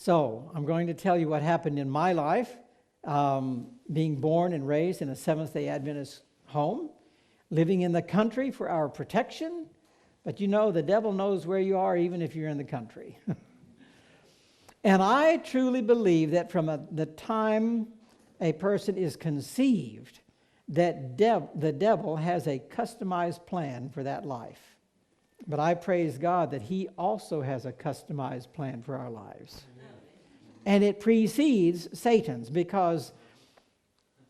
So I'm going to tell you what happened in my life, being born and raised in a Seventh-day Adventist home, living in the country for our protection. But you know, the devil knows where you are even if you're in the country. And I truly believe that from the time a person is conceived, that the devil has a customized plan for that life. But I praise God that he also has a customized plan for our lives. Amen. And it precedes Satan's, because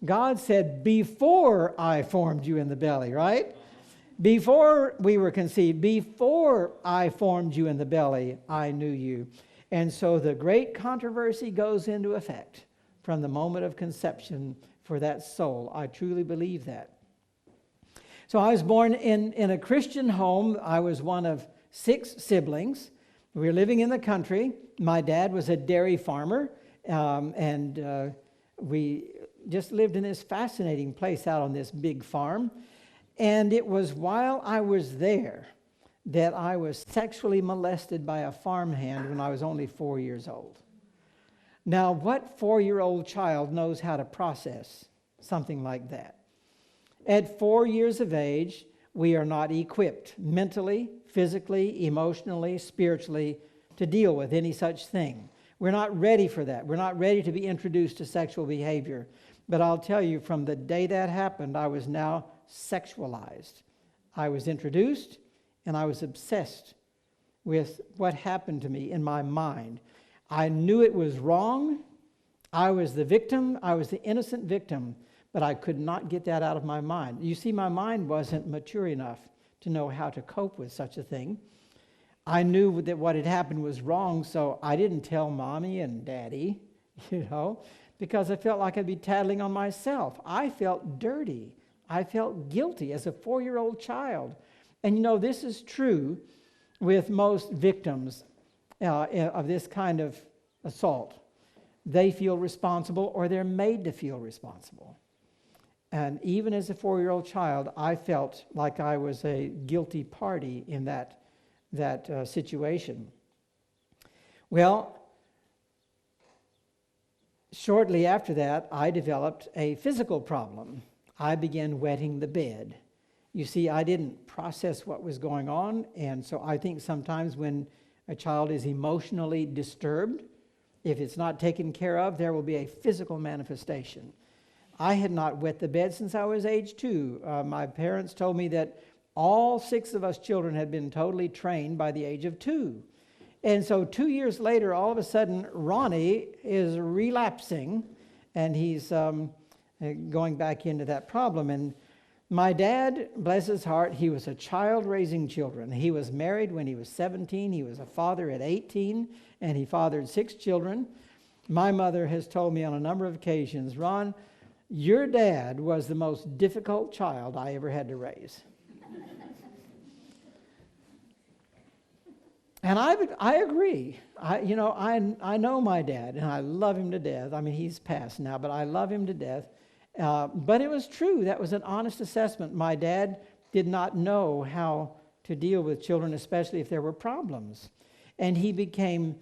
God said, before I formed you in the belly, right? Before we were conceived, before I formed you in the belly, I knew you. And so the great controversy goes into effect from the moment of conception for that soul. I truly believe that. So I was born in a Christian home. I was one of 6 siblings. We were living in the country. My dad was a dairy farmer, and we just lived in this fascinating place out on this big farm. And it was while I was there that I was sexually molested by a farmhand when I was only 4 years old. Now, what 4-year-old child knows how to process something like that? At 4 years of age, we are not equipped mentally, physically, emotionally, spiritually to deal with any such thing. We're not ready for that. We're not ready to be introduced to sexual behavior. But I'll tell you, from the day that happened, I was now sexualized. I was introduced, and I was obsessed with what happened to me in my mind. I knew it was wrong. I was the victim. I was the innocent victim. But I could not get that out of my mind. You see, my mind wasn't mature enough to know how to cope with such a thing. I knew that what had happened was wrong, so I didn't tell Mommy and Daddy, because I felt like I'd be tattling on myself. I felt dirty. I felt guilty as a 4-year-old child. And this is true with most victims of this kind of assault. They feel responsible, or they're made to feel responsible. And even as a 4-year-old child, I felt like I was a guilty party in that situation. Well, shortly after that, I developed a physical problem. I began wetting the bed. You see, I didn't process what was going on, and so I think sometimes when a child is emotionally disturbed, if it's not taken care of, there will be a physical manifestation. I had not wet the bed since I was age 2. My parents told me that all 6 of us children had been totally trained by the age of 2. And so 2 years later, all of a sudden, Ronnie is relapsing, and he's going back into that problem. And my dad, bless his heart, he was a child raising children. He was married when he was 17. He was a father at 18, and he fathered 6 children. My mother has told me on a number of occasions, Ron, your dad was the most difficult child I ever had to raise. And I agree. I know my dad, and I love him to death. I mean, he's passed now, but I love him to death. But it was true. That was an honest assessment. My dad did not know how to deal with children, especially if there were problems. And he became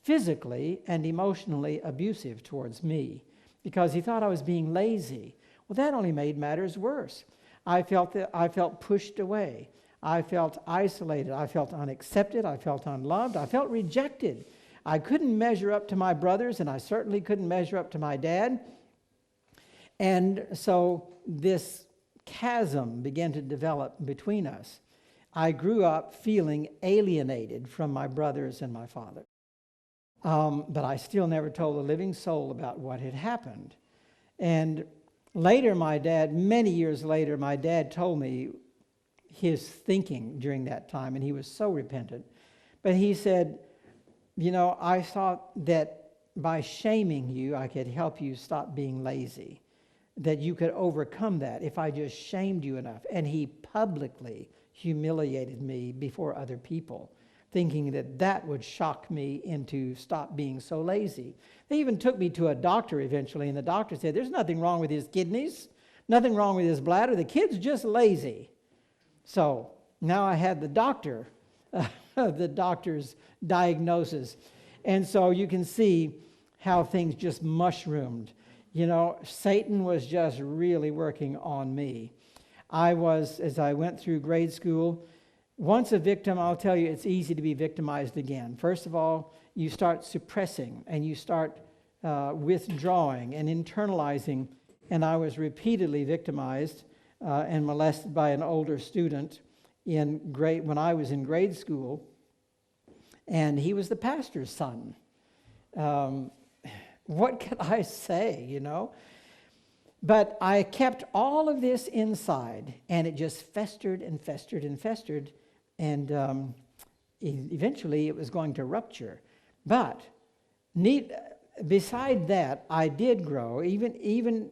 physically and emotionally abusive towards me because he thought I was being lazy. Well, that only made matters worse. I felt pushed away. I felt isolated. I felt unaccepted. I felt unloved. I felt rejected. I couldn't measure up to my brothers, and I certainly couldn't measure up to my dad. And so this chasm began to develop between us. I grew up feeling alienated from my brothers and my father. But I still never told a living soul about what had happened. And later, many years later, my dad told me his thinking during that time, and he was so repentant. But he said, I thought that by shaming you, I could help you stop being lazy, that you could overcome that if I just shamed you enough. And he publicly humiliated me before other people, thinking that would shock me into stop being so lazy. They even took me to a doctor eventually, and the doctor said, there's nothing wrong with his kidneys, nothing wrong with his bladder. The kid's just lazy. So now I had the doctor's diagnosis. And so you can see how things just mushroomed. You know, Satan was just really working on me. I was, as I went through grade school, once a victim, I'll tell you, it's easy to be victimized again. First of all, you start suppressing and you start withdrawing and internalizing. And I was repeatedly victimized and molested by an older student when I was in grade school. And he was the pastor's son. What could I say, you know? But I kept all of this inside, and it just festered and festered and festered, and eventually it was going to rupture. But beside that, I did grow. Even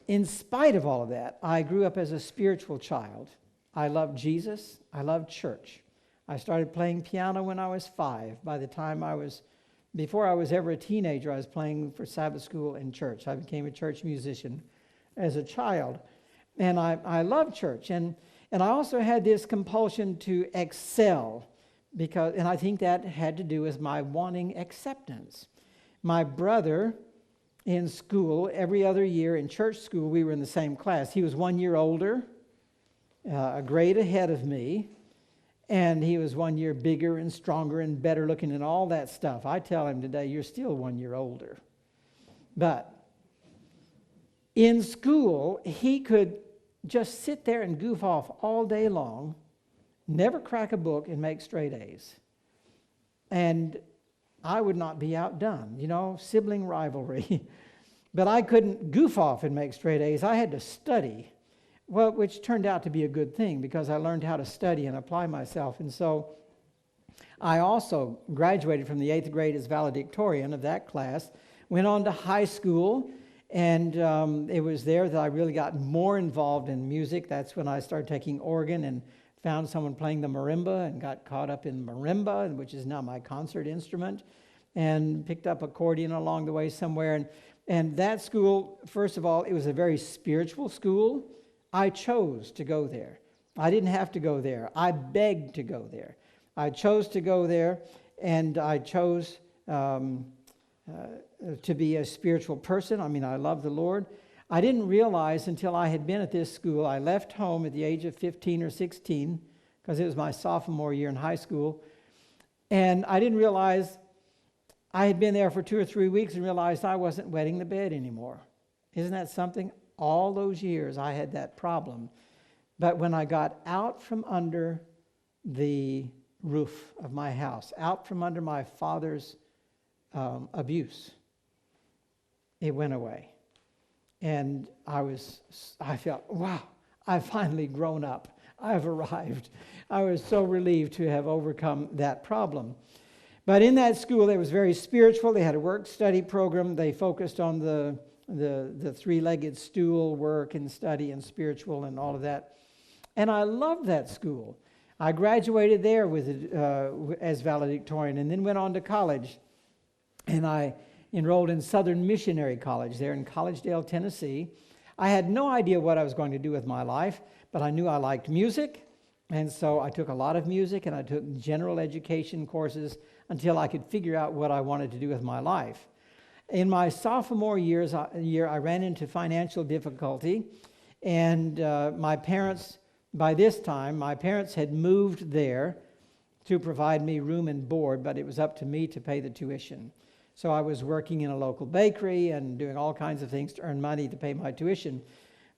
in spite of all of that, I grew up as a spiritual child. I loved Jesus. I loved church. I started playing piano when I was 5. By the time before I was ever a teenager, I was playing for Sabbath school and church. I became a church musician as a child. And I loved church. And I also had this compulsion to excel, and I think that had to do with my wanting acceptance. My brother in school, every other year in church school, we were in the same class. He was 1 year older, a grade ahead of me. And he was 1 year bigger and stronger and better looking and all that stuff. I tell him today, you're still 1 year older. But in school, he could just sit there and goof off all day long, never crack a book, and make straight A's. And I would not be outdone, you know, sibling rivalry. But I couldn't goof off and make straight A's. I had to study. Well, which turned out to be a good thing because I learned how to study and apply myself. And so I also graduated from the 8th grade as valedictorian of that class, went on to high school, and it was there that I really got more involved in music. That's when I started taking organ and found someone playing the marimba and got caught up in marimba, which is now my concert instrument, and picked up accordion along the way somewhere. And that school, first of all, it was a very spiritual school. I chose to go there. I didn't have to go there. I begged to go there. I chose to go there, and I chose to be a spiritual person. I mean, I love the Lord. I didn't realize until I had been at this school. I left home at the age of 15 or 16 because it was my sophomore year in high school. And I didn't realize I had been there for 2 or 3 weeks and realized I wasn't wetting the bed anymore. Isn't that something? All those years I had that problem. But when I got out from under the roof of my house, out from under my father's abuse, it went away. And I felt, wow, I've finally grown up. I've arrived. I was so relieved to have overcome that problem. But in that school, it was very spiritual. They had a work-study program. They focused on the three-legged stool, work and study and spiritual and all of that. And I loved that school. I graduated there as valedictorian and then went on to college. And I enrolled in Southern Missionary College there in Collegedale, Tennessee. I had no idea what I was going to do with my life, but I knew I liked music. And so I took a lot of music and I took general education courses until I could figure out what I wanted to do with my life. In my sophomore year, I ran into financial difficulty, and my parents had moved there to provide me room and board, but it was up to me to pay the tuition. So I was working in a local bakery and doing all kinds of things to earn money to pay my tuition.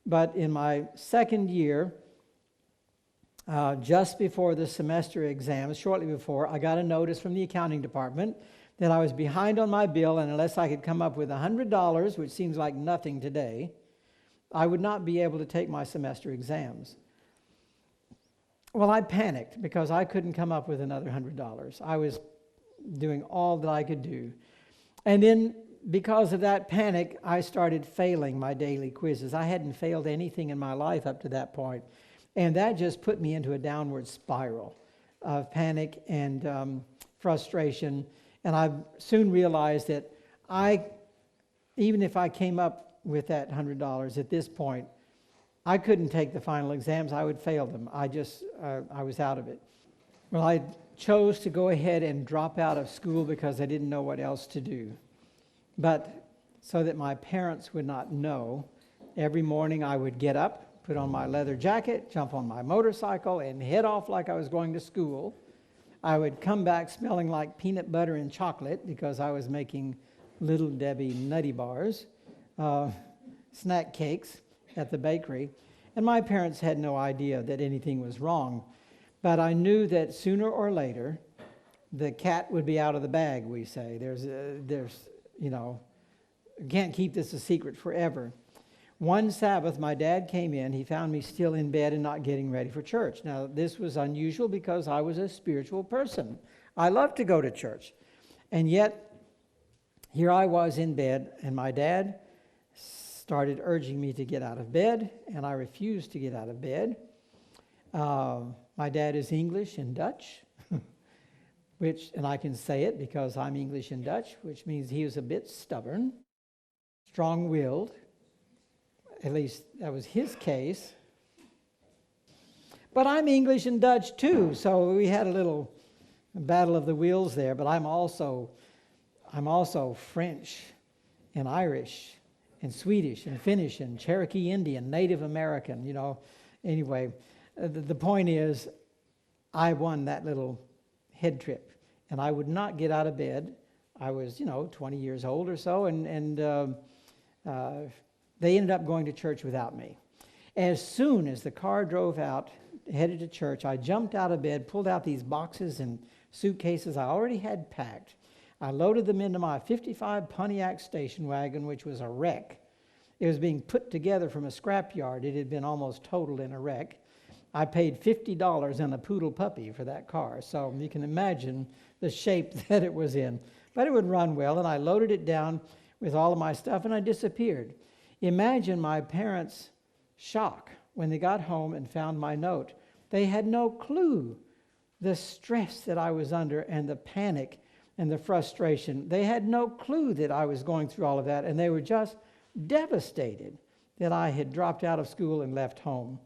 But in my second year, just before the semester exams, shortly before, I got a notice from the accounting department that I was behind on my bill, and unless I could come up with $100, which seems like nothing today, I would not be able to take my semester exams. Well, I panicked because I couldn't come up with another $100. I was doing all that I could do. And then, because of that panic, I started failing my daily quizzes. I hadn't failed anything in my life up to that point. And that just put me into a downward spiral of panic and frustration. And I soon realized that even if I came up with that $100 at this point, I couldn't take the final exams. I would fail them. I was out of it. Well, I chose to go ahead and drop out of school because I didn't know what else to do. But so that my parents would not know, every morning I would get up, put on my leather jacket, jump on my motorcycle, and head off like I was going to school. I would come back smelling like peanut butter and chocolate because I was making Little Debbie Nutty Bars, snack cakes at the bakery. And my parents had no idea that anything was wrong. But I knew that sooner or later, the cat would be out of the bag, we say. Can't keep this a secret forever. One Sabbath, my dad came in. He found me still in bed and not getting ready for church. Now, this was unusual because I was a spiritual person. I loved to go to church. And yet, here I was in bed, and my dad started urging me to get out of bed, and I refused to get out of bed. My dad is English and Dutch, and I can say it because I'm English and Dutch, which means he was a bit stubborn, strong-willed. At least that was his case. But I'm English and Dutch too, so we had a little battle of the wills there. But I'm also French and Irish and Swedish and Finnish and Cherokee Indian, Native American, Anyway, the point is, I won that little head trip, and I would not get out of bed. I was, 20 years old or so, and they ended up going to church without me. As soon as the car drove out, headed to church, I jumped out of bed, pulled out these boxes and suitcases I already had packed. I loaded them into my 55 Pontiac station wagon, which was a wreck. It was being put together from a scrapyard. It had been almost totaled in a wreck. I paid $50 and a poodle puppy for that car, so you can imagine the shape that it was in. But it would run well, and I loaded it down with all of my stuff, and I disappeared. Imagine my parents' shock when they got home and found my note. They had no clue the stress that I was under and the panic and the frustration. They had no clue that I was going through all of that, and they were just devastated that I had dropped out of school and left home.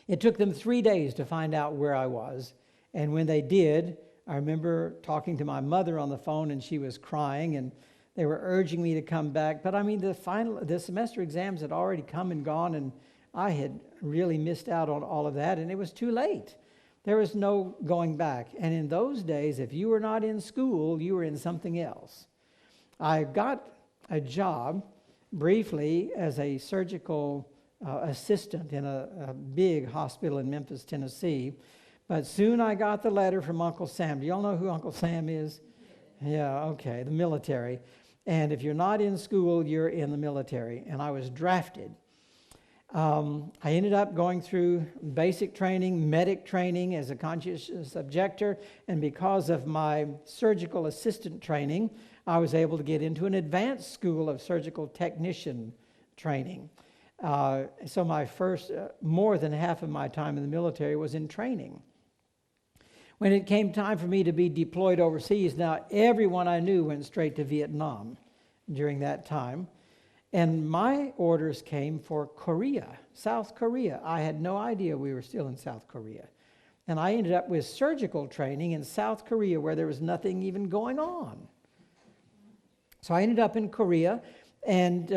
It took them 3 days to find out where I was, and when they did, I remember talking to my mother on the phone, and she was crying, and they were urging me to come back. But I mean, the semester exams had already come and gone, and I had really missed out on all of that, and it was too late. There was no going back. And in those days, if you were not in school, you were in something else. I got a job briefly as a surgical assistant in a big hospital in Memphis, Tennessee. But soon I got the letter from Uncle Sam. Do y'all know who Uncle Sam is? Yeah, okay, the military. And if you're not in school, you're in the military. And I was drafted. I ended up going through basic training, medic training as a conscientious objector, and because of my surgical assistant training, I was able to get into an advanced school of surgical technician training. So my first, more than half of my time in the military was in training. When it came time for me to be deployed overseas, now everyone I knew went straight to Vietnam during that time. And my orders came for Korea, South Korea. I had no idea we were still in South Korea. And I ended up with surgical training in South Korea where there was nothing even going on. So I ended up in Korea, and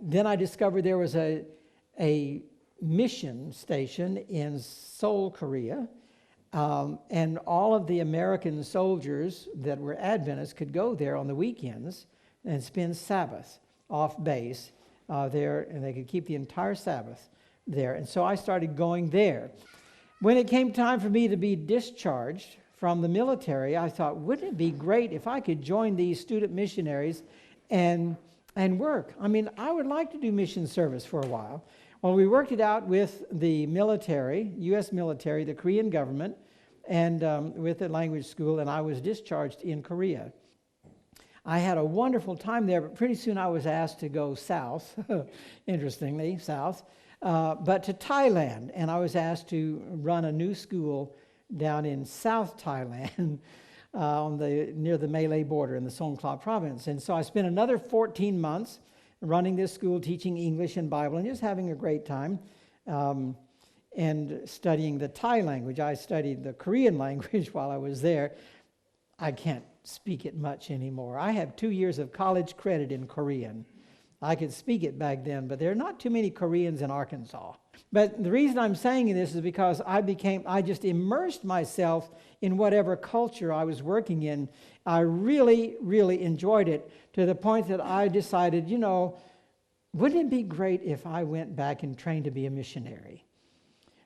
then I discovered there was a mission station in Seoul, Korea, and all of the American soldiers that were Adventists could go there on the weekends and spend Sabbath off base there, and they could keep the entire Sabbath there. And so I started going there. When it came time for me to be discharged from the military, I thought, wouldn't it be great if I could join these student missionaries and work? I mean, I would like to do mission service for a while. Well, we worked it out with the military, U.S. military, the Korean government, and with the language school, and I was discharged in Korea. I had a wonderful time there, but pretty soon I was asked to go south, interestingly, south, but to Thailand, and I was asked to run a new school down in South Thailand, near the Malay border in the Songkhla province. And so I spent another 14 months running this school, teaching English and Bible, and just having a great time. and studying the Thai language. I studied the Korean language while I was there. I can't speak it much anymore. I have 2 years of college credit in Korean. I could speak it back then, but there are not too many Koreans in Arkansas. But the reason I'm saying this is because I just immersed myself in whatever culture I was working in. I really, really enjoyed it to the point that I decided, wouldn't it be great if I went back and trained to be a missionary?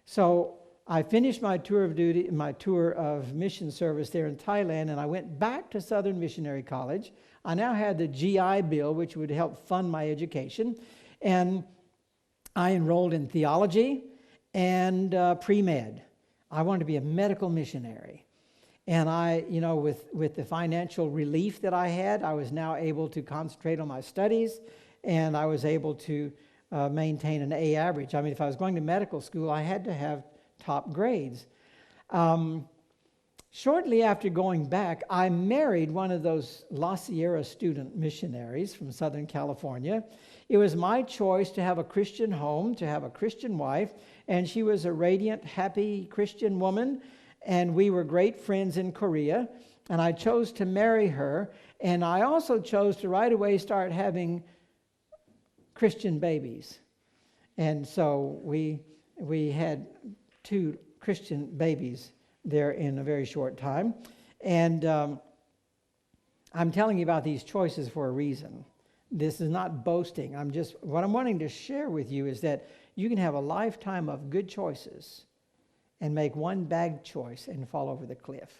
So I finished my tour of duty, my tour of mission service there in Thailand, and I went back to Southern Missionary College. I now had the GI Bill, which would help fund my education, and I enrolled in theology and pre-med. I wanted to be a medical missionary. And I, with the financial relief that I had, I was now able to concentrate on my studies, and I was able to maintain an A average. I mean, if I was going to medical school, I had to have top grades. Shortly after going back, I married one of those La Sierra student missionaries from Southern California. It was my choice to have a Christian home, to have a Christian wife, and she was a radiant, happy Christian woman, and we were great friends in Korea, and I chose to marry her, and I also chose to right away start having Christian babies. And so we had 2 Christian babies there in a very short time. And I'm telling you about these choices for a reason. This is not boasting. What I'm wanting to share with you is that you can have a lifetime of good choices and make one bad choice and fall over the cliff.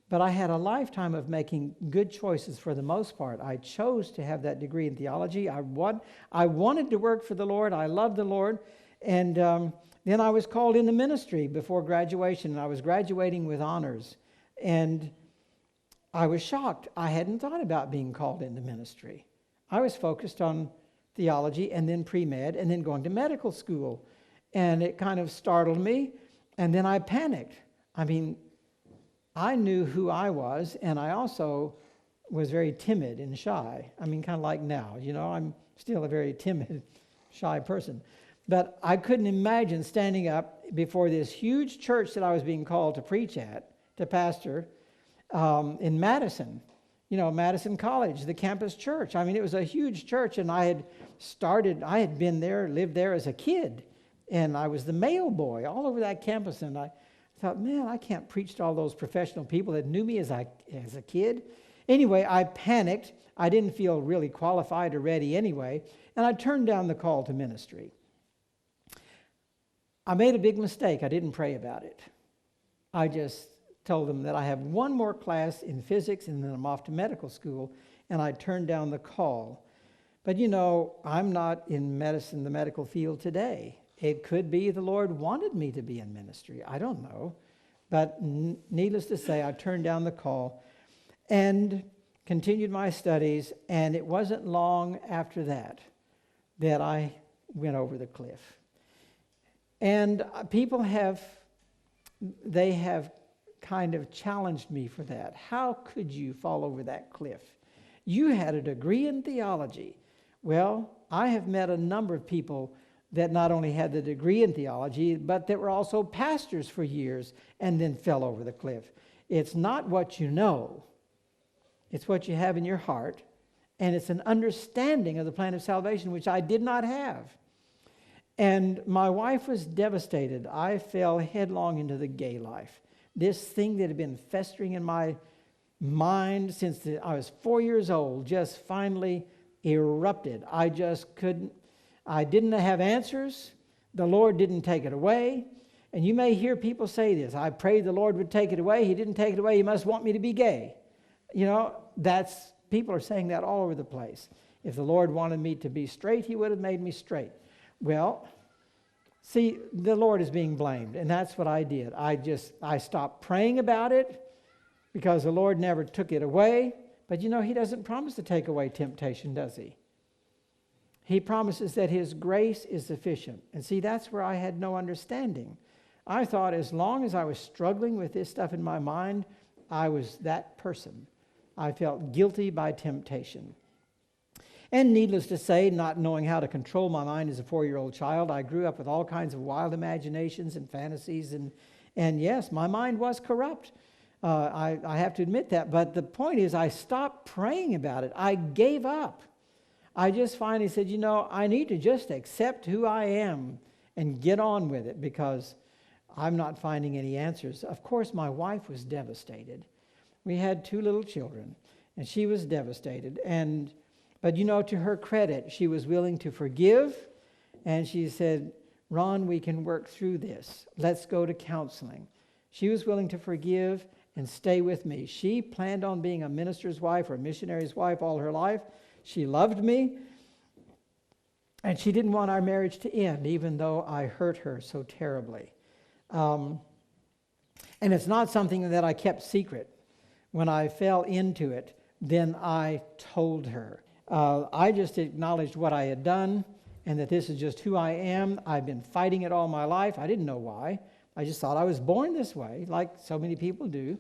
But I had a lifetime of making good choices for the most part. I chose to have that degree in theology. I wanted to work for the Lord. I loved the Lord. And then I was called into ministry before graduation, and I was graduating with honors. And I was shocked. I hadn't thought about being called into ministry. I was focused on theology and then pre-med and then going to medical school. And it kind of startled me. And then I panicked. I mean, I knew who I was, and I also was very timid and shy. I mean, kind of like now, I'm still a very timid, shy person. But I couldn't imagine standing up before this huge church that I was being called to preach at, to pastor, in Madison, Madison College, the campus church. I mean, it was a huge church, and I had been there, lived there as a kid, and I was the mail boy all over that campus, and I thought, man, I can't preach to all those professional people that knew me as a kid. Anyway, I panicked. I didn't feel really qualified or ready anyway, and I turned down the call to ministry. I made a big mistake. I didn't pray about it. I just told them that I have one more class in physics and then I'm off to medical school, and I turned down the call. But I'm not in medicine, the medical field today. It could be the Lord wanted me to be in ministry. I don't know. But needless to say, I turned down the call and continued my studies, and it wasn't long after that I went over the cliff. And people have kind of challenged me for that. How could you fall over that cliff? You had a degree in theology. Well, I have met a number of people that not only had the degree in theology, but that were also pastors for years and then fell over the cliff. It's not what you know. It's what you have in your heart. And it's an understanding of the plan of salvation, which I did not have. And my wife was devastated. I fell headlong into the gay life. This thing that had been festering in my mind since I was 4 years old just finally erupted. I didn't have answers. The Lord didn't take it away. And you may hear people say this, I prayed the Lord would take it away. He didn't take it away. He must want me to be gay. People are saying that all over the place. If the Lord wanted me to be straight, He would have made me straight. Well, see, the Lord is being blamed, and that's what I did. I stopped praying about it because the Lord never took it away. But He doesn't promise to take away temptation, does He? He promises that His grace is sufficient. And see, that's where I had no understanding. I thought as long as I was struggling with this stuff in my mind, I was that person. I felt guilty by temptation. And needless to say, not knowing how to control my mind as a 4-year-old child, I grew up with all kinds of wild imaginations and fantasies. And yes, my mind was corrupt. I have to admit that. But the point is, I stopped praying about it. I gave up. I just finally said, I need to just accept who I am and get on with it, because I'm not finding any answers. Of course, my wife was devastated. We had 2 little children, and she was devastated. But to her credit, she was willing to forgive, and she said, Ron, we can work through this. Let's go to counseling. She was willing to forgive and stay with me. She planned on being a minister's wife or a missionary's wife all her life. She loved me, and she didn't want our marriage to end, even though I hurt her so terribly. And it's not something that I kept secret. When I fell into it, then I told her. I just acknowledged what I had done, and that this is just who I am. I've been fighting it all my life. I didn't know why. I just thought I was born this way, like so many people do.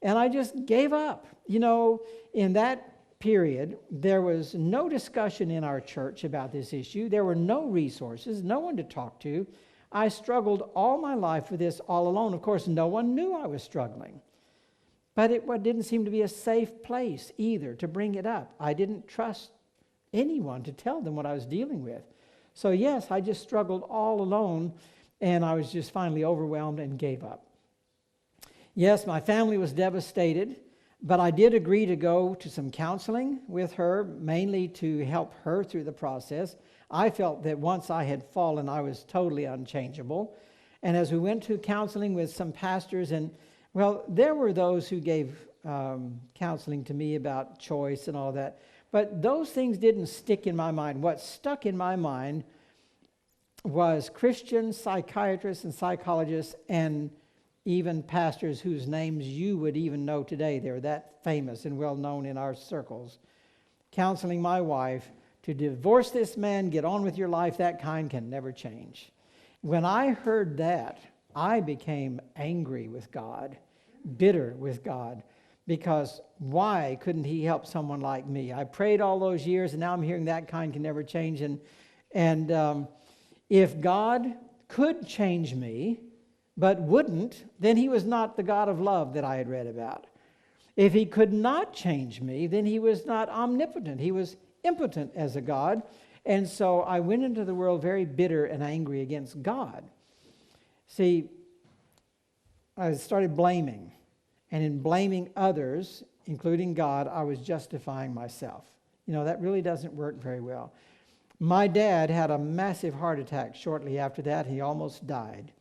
And I just gave up. In that period, there was no discussion in our church about this issue. There were no resources, no one to talk to. I struggled all my life with this all alone. Of course, no one knew I was struggling. But it didn't seem to be a safe place either to bring it up. I didn't trust anyone to tell them what I was dealing with. So yes, I just struggled all alone, and I was just finally overwhelmed and gave up. Yes, my family was devastated, but I did agree to go to some counseling with her, mainly to help her through the process. I felt that once I had fallen, I was totally unchangeable. And as we went to counseling with some pastors, there were those who gave counseling to me about choice and all that. But those things didn't stick in my mind. What stuck in my mind was Christian psychiatrists and psychologists, and even pastors whose names you would even know today. They're that famous and well known in our circles. Counseling my wife to divorce this man, get on with your life, that kind can never change. When I heard that, I became angry with God, bitter with God, because why couldn't he help someone like me? I prayed all those years, and now I'm hearing that kind can never change. And if God could change me, but wouldn't, then he was not the God of love that I had read about. If he could not change me, then he was not omnipotent. He was impotent as a God. And so I went into the world very bitter and angry against God. See, I started blaming. And in blaming others, including God, I was justifying myself. That really doesn't work very well. My dad had a massive heart attack shortly after that. He almost died.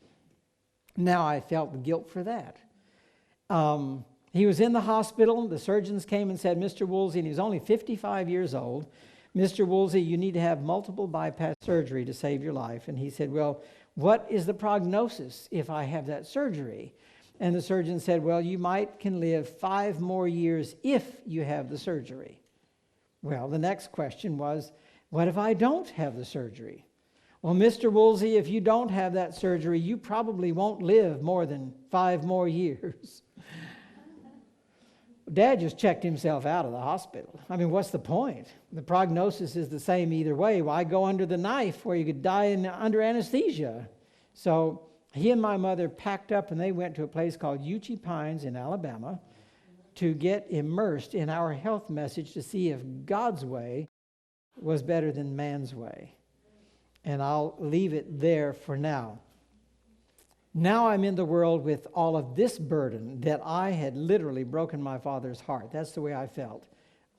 Now I felt the guilt for that. He was in the hospital. The surgeons came and said, Mr. Woolsey, and he was only 55 years old, Mr. Woolsey, you need to have multiple bypass surgery to save your life. And he said, well, what is the prognosis if I have that surgery? And the surgeon said, well, you can live 5 more years if you have the surgery. Well, the next question was, what if I don't have the surgery? Well, Mr. Woolsey, if you don't have that surgery, you probably won't live more than 5 more years. Dad just checked himself out of the hospital. What's the point? The prognosis is the same either way. Why go under the knife where you could die under anesthesia? So he and my mother packed up, and they went to a place called Uchee Pines in Alabama to get immersed in our health message to see if God's way was better than man's way. And I'll leave it there for now. Now I'm in the world with all of this burden that I had literally broken my father's heart. That's the way I felt.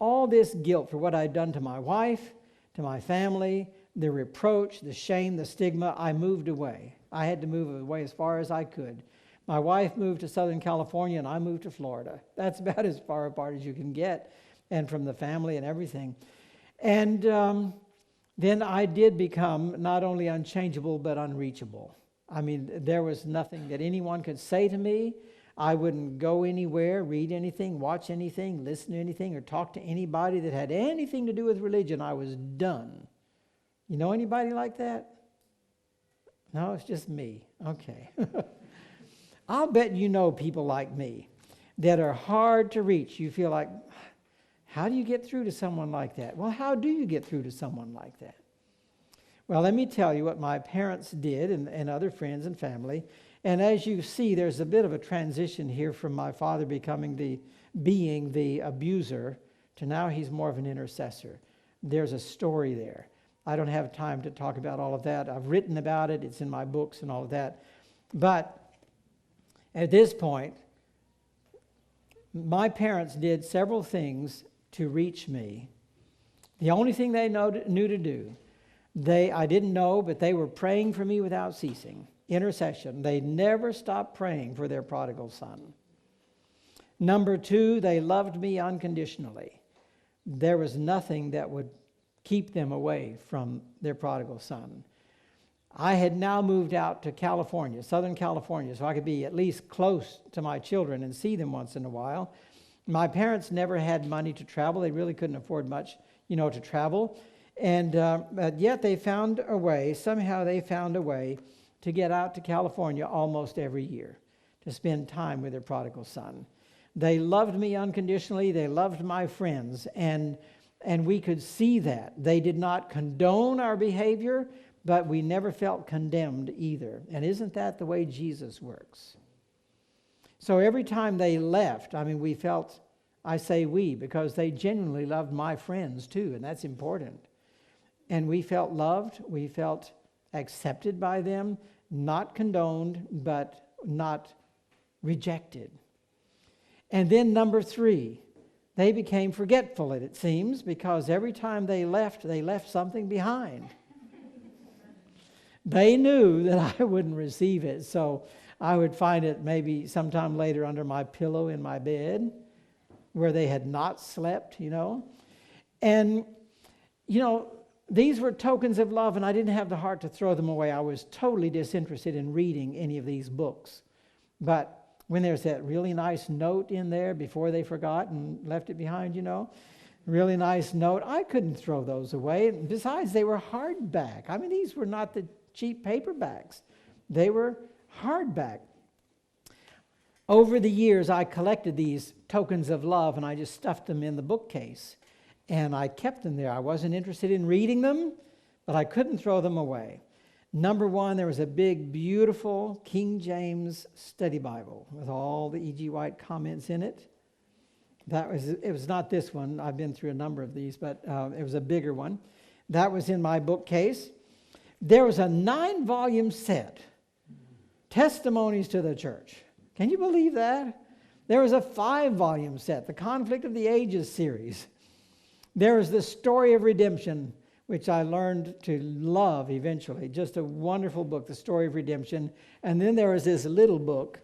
All this guilt for what I'd done to my wife, to my family, the reproach, the shame, the stigma. I moved away. I had to move away as far as I could. My wife moved to Southern California, and I moved to Florida. That's about as far apart as you can get, and from the family and everything. And then I did become not only unchangeable, but unreachable. There was nothing that anyone could say to me. I wouldn't go anywhere, read anything, watch anything, listen to anything, or talk to anybody that had anything to do with religion. I was done. You know anybody like that? No, it's just me. Okay. I'll bet you know people like me that are hard to reach. You feel like, How do you get through to someone like that? Well, how do you get through to someone like that? Well, let me tell you what my parents did and other friends and family. And as you see, there's a bit of a transition here from my father being the abuser to now he's more of an intercessor. There's a story there. I don't have time to talk about all of that. I've written about it. It's in my books and all of that. But at this point, my parents did several things to reach me. The only thing they knew to do, I didn't know, but they were praying for me without ceasing. Intercession. They never stopped praying for their prodigal son. Number two, they loved me unconditionally. There was nothing that would keep them away from their prodigal son. I had now moved out to California, Southern California, so I could be at least close to my children and see them once in a while. My parents never had money to travel. They really couldn't afford much, to travel. And but yet they found a way, somehow they found a way to get out to California almost every year to spend time with their prodigal son. They loved me unconditionally. They loved my friends, and we could see that. They did not condone our behavior, but we never felt condemned either. And isn't that the way Jesus works? So every time they left, we felt, I say we, because they genuinely loved my friends too, and that's important. And we felt loved, we felt accepted by them, not condoned, but not rejected. And then number three, they became forgetful, it seems, because every time they left something behind. They knew that I wouldn't receive it, so I would find it maybe sometime later under my pillow in my bed where they had not slept, And, these were tokens of love, and I didn't have the heart to throw them away. I was totally disinterested in reading any of these books. But when there's that really nice note in there before they forgot and left it behind, really nice note, I couldn't throw those away. And besides, they were hardback. These were not the cheap paperbacks. They were hardback. Over the years, I collected these tokens of love, and I just stuffed them in the bookcase. And I kept them there. I wasn't interested in reading them, but I couldn't throw them away. Number one, there was a big, beautiful King James Study Bible with all the E.G. White comments in it. It was not this one. I've been through a number of these, but it was a bigger one. That was in my bookcase. There was a 9-volume set, Testimonies to the Church. Can you believe that? There was a 5-volume set, the Conflict of the Ages series. There was the Story of Redemption, which I learned to love eventually. Just a wonderful book, The Story of Redemption. And then there was this little book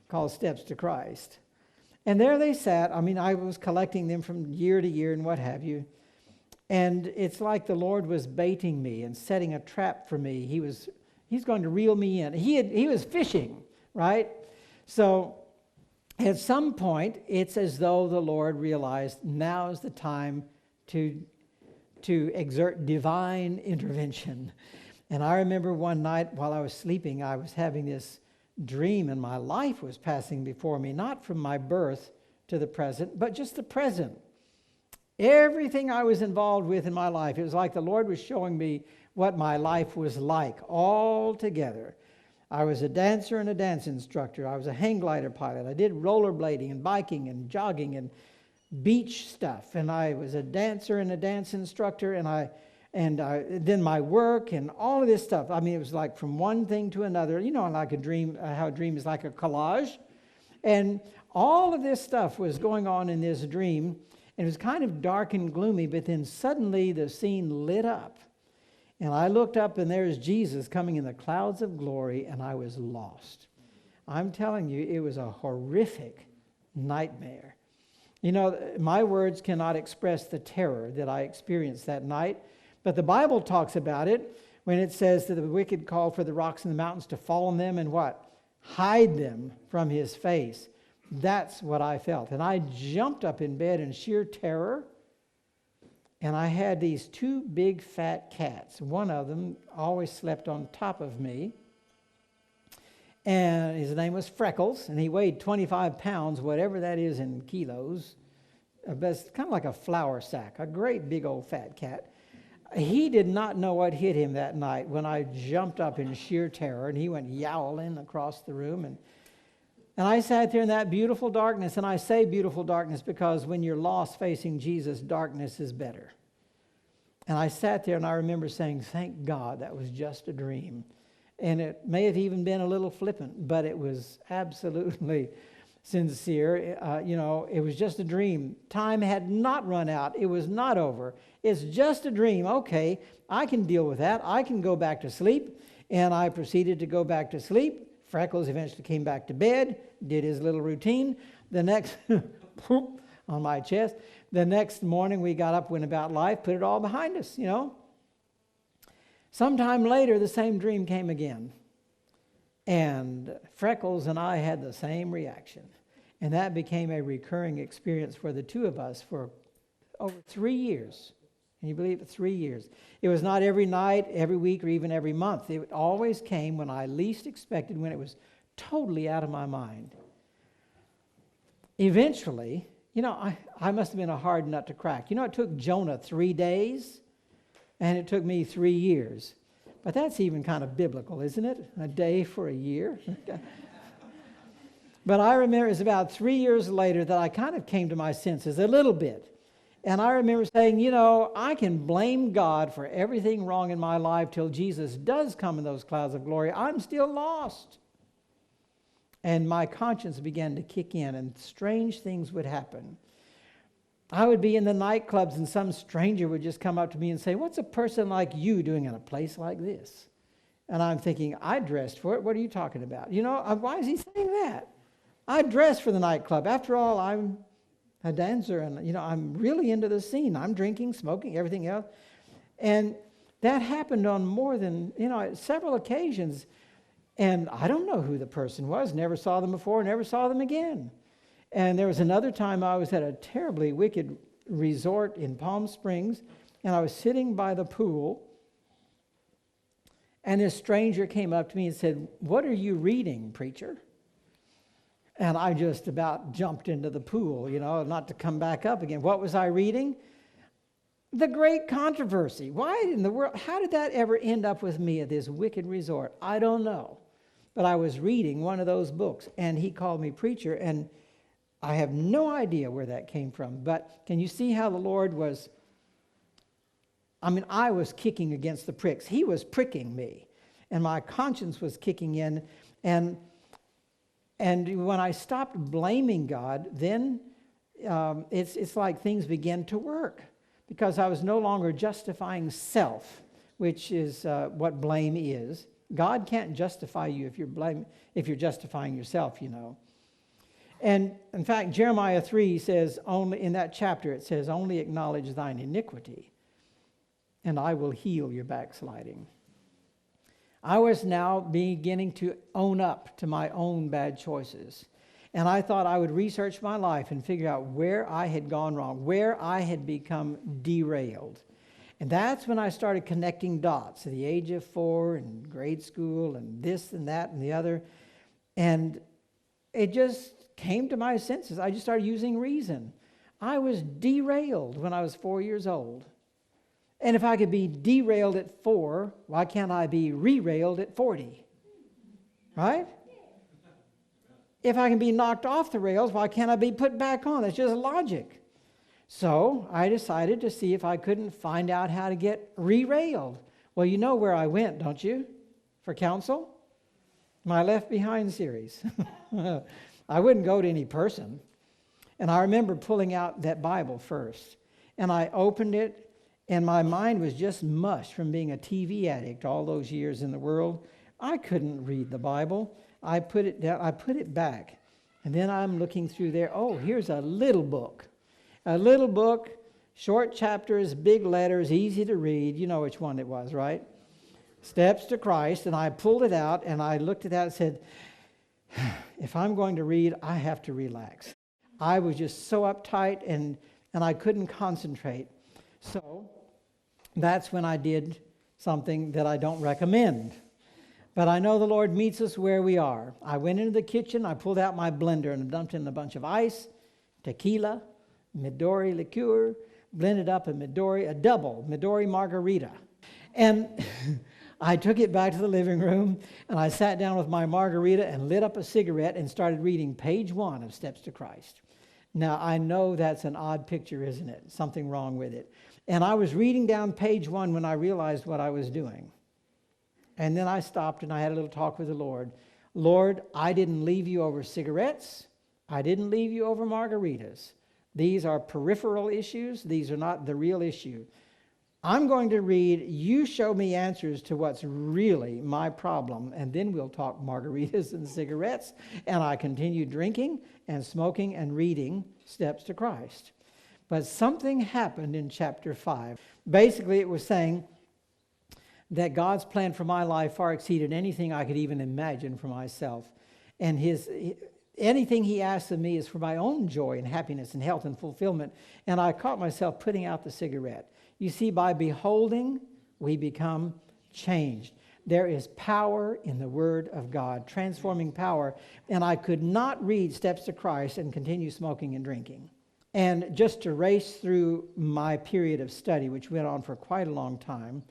called Steps to Christ. And there they sat. I was collecting them from year to year and what have you. And it's like the Lord was baiting me and setting a trap for me. He's going to reel me in. He was fishing, right? So at some point, it's as though the Lord realized now is the time to exert divine intervention. And I remember one night while I was sleeping, I was having this dream, and my life was passing before me, not from my birth to the present, but just the present. Everything I was involved with in my life, it was like the Lord was showing me what my life was like all together. I was a dancer and a dance instructor. I was a hang glider pilot. I did rollerblading and biking and jogging and beach stuff. And I was a dancer and a dance instructor. And then my work and all of this stuff. It was like from one thing to another. Like a dream, how a dream is like a collage. And all of this stuff was going on in this dream. And it was kind of dark and gloomy, but then suddenly the scene lit up. And I looked up, and there's Jesus coming in the clouds of glory, and I was lost. I'm telling you, it was a horrific nightmare. My words cannot express the terror that I experienced that night, but the Bible talks about it when it says that the wicked call for the rocks and the mountains to fall on them and what? Hide them from his face. That's what I felt. And I jumped up in bed in sheer terror. And I had these 2 big fat cats. One of them always slept on top of me. And his name was Freckles, and he weighed 25 pounds, whatever that is in kilos. kind of like a flour sack, a great big old fat cat. He did not know what hit him that night when I jumped up in sheer terror, and he went yowling across the room. And I sat there in that beautiful darkness, and I say beautiful darkness because when you're lost facing Jesus, darkness is better. And I sat there, and I remember saying, thank God that was just a dream. And it may have even been a little flippant, but it was absolutely sincere. It was just a dream. Time had not run out. It was not over. It's just a dream. Okay, I can deal with that. I can go back to sleep. And I proceeded to go back to sleep. Freckles eventually came back to bed, did his little routine. The next, on my chest. The next morning we got up, went about life, put it all behind us, Sometime later, the same dream came again. And Freckles and I had the same reaction. And that became a recurring experience for the two of us for over 3 years. Can you believe it? 3 years. It was not every night, every week, or even every month. It always came when I least expected, when it was totally out of my mind. Eventually, I must have been a hard nut to crack. It took Jonah 3 days, and it took me 3 years. But that's even kind of biblical, isn't it? A day for a year. But I remember it was about 3 years later that I kind of came to my senses a little bit. And I remember saying, I can blame God for everything wrong in my life till Jesus does come in those clouds of glory. I'm still lost. And my conscience began to kick in, and strange things would happen. I would be in the nightclubs, and some stranger would just come up to me and say, what's a person like you doing in a place like this? And I'm thinking, I dressed for it. What are you talking about? Why is he saying that? I dressed for the nightclub. After all, I'm a dancer, and, I'm really into the scene. I'm drinking, smoking, everything else. And that happened on more than, several occasions. And I don't know who the person was. Never saw them before, never saw them again. And there was another time I was at a terribly wicked resort in Palm Springs, and I was sitting by the pool, and this stranger came up to me and said, what are you reading, preacher? And I just about jumped into the pool, not to come back up again. What was I reading? The Great Controversy. Why in the world, how did that ever end up with me at this wicked resort? I don't know. But I was reading one of those books, and he called me preacher, and I have no idea where that came from. But can you see how the Lord was, I was kicking against the pricks. He was pricking me, and my conscience was kicking in, and when I stopped blaming God, then it's like things began to work, because I was no longer justifying self, which is what blame is. God can't justify you if you're justifying yourself, And in fact, Jeremiah 3 says, only in that chapter, it says, only acknowledge thine iniquity, and I will heal your backsliding. I was now beginning to own up to my own bad choices. And I thought I would research my life and figure out where I had gone wrong, where I had become derailed. And that's when I started connecting dots at the age of 4 and grade school and this and that and the other. And it just came to my senses. I just started using reason. I was derailed when I was 4 years old. And if I could be derailed at 4, why can't I be re-railed at 40? Right? If I can be knocked off the rails, why can't I be put back on? That's just logic. So I decided to see if I couldn't find out how to get re-railed. Well, you know where I went, don't you? For counsel? My Left Behind series. I wouldn't go to any person. And I remember pulling out that Bible first. And I opened it, and my mind was just mush from being a TV addict all those years in the world. I couldn't read the Bible. I put it down, I put it back. And then I'm looking through there. Oh, here's a little book. A little book, short chapters, big letters, easy to read. You know which one it was, right? Steps to Christ. And I pulled it out, and I looked at that and said, if I'm going to read, I have to relax. I was just so uptight, and I couldn't concentrate. So that's when I did something that I don't recommend. But I know the Lord meets us where we are. I went into the kitchen, I pulled out my blender and dumped in a bunch of ice, tequila, Midori liqueur, blended up a double Midori margarita. And I took it back to the living room, and I sat down with my margarita and lit up a cigarette and started reading page 1 of Steps to Christ. Now, I know that's an odd picture, isn't it? Something wrong with it. And I was reading down page 1 when I realized what I was doing. And then I stopped and I had a little talk with the Lord. Lord, I didn't leave you over cigarettes. I didn't leave you over margaritas. These are peripheral issues. These are not the real issue. I'm going to read, you show me answers to what's really my problem, and then we'll talk margaritas and cigarettes. And I continued drinking and smoking and reading Steps to Christ. But something happened in chapter 5. Basically, it was saying that God's plan for my life far exceeded anything I could even imagine for myself. And anything he asks of me is for my own joy and happiness and health and fulfillment. And I caught myself putting out the cigarette. You see, by beholding, we become changed. There is power in the Word of God, transforming power. And I could not read Steps to Christ and continue smoking and drinking. And just to race through my period of study, which went on for quite a long time,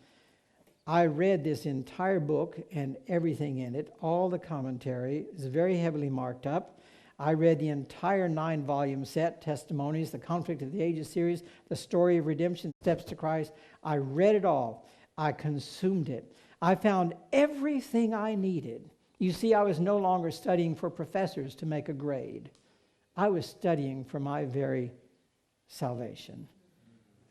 I read this entire book and everything in it, all the commentary. It's very heavily marked up. I read the entire 9-volume set, Testimonies, the Conflict of the Ages series, the Story of Redemption, Steps to Christ. I read it all. I consumed it. I found everything I needed. You see, I was no longer studying for professors to make a grade. I was studying for my very salvation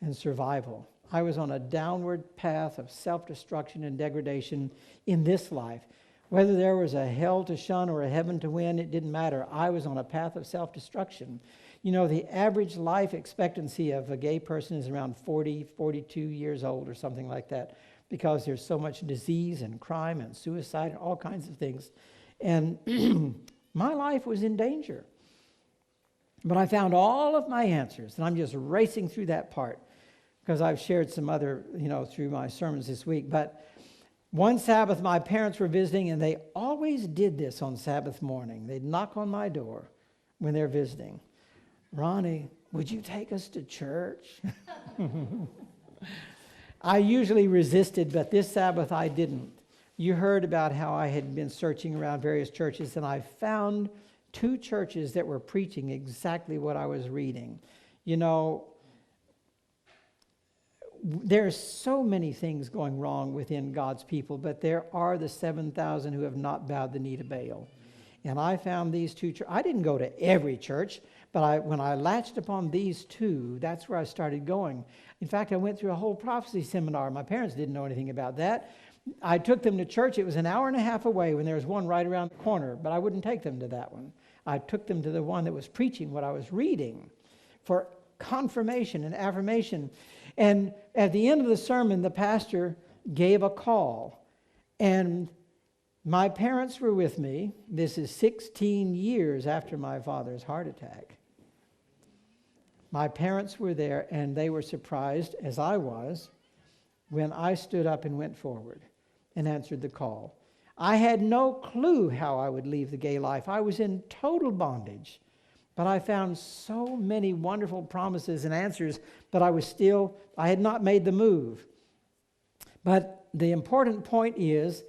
and survival. I was on a downward path of self-destruction and degradation in this life. Whether there was a hell to shun or a heaven to win, it didn't matter. I was on a path of self-destruction. You know, the average life expectancy of a gay person is around 40, 42 years old or something like that, because there's so much disease and crime and suicide and all kinds of things. And my life was in danger. But I found all of my answers, and I'm just racing through that part because I've shared some other, through my sermons this week. But one Sabbath, my parents were visiting, and they always did this on Sabbath morning. They'd knock on my door when they're visiting. Ronnie, would you take us to church? I usually resisted, but this Sabbath I didn't. You heard about how I had been searching around various churches, and I found 2 churches that were preaching exactly what I was reading. You know, there's so many things going wrong within God's people, but there are the 7,000 who have not bowed the knee to Baal. And I found these 2 churches. I didn't go to every church, but when I latched upon these 2, that's where I started going. In fact, I went through a whole prophecy seminar. My parents didn't know anything about that. I took them to church. It was an hour and a half away when there was one right around the corner, but I wouldn't take them to that one. I took them to the one that was preaching what I was reading for confirmation and affirmation. And at the end of the sermon, the pastor gave a call. And my parents were with me. This is 16 years after my father's heart attack. My parents were there, and they were surprised, as I was, when I stood up and went forward and answered the call. I had no clue how I would leave the gay life. I was in total bondage. But I found so many wonderful promises and answers, but I had not made the move. But the important point is,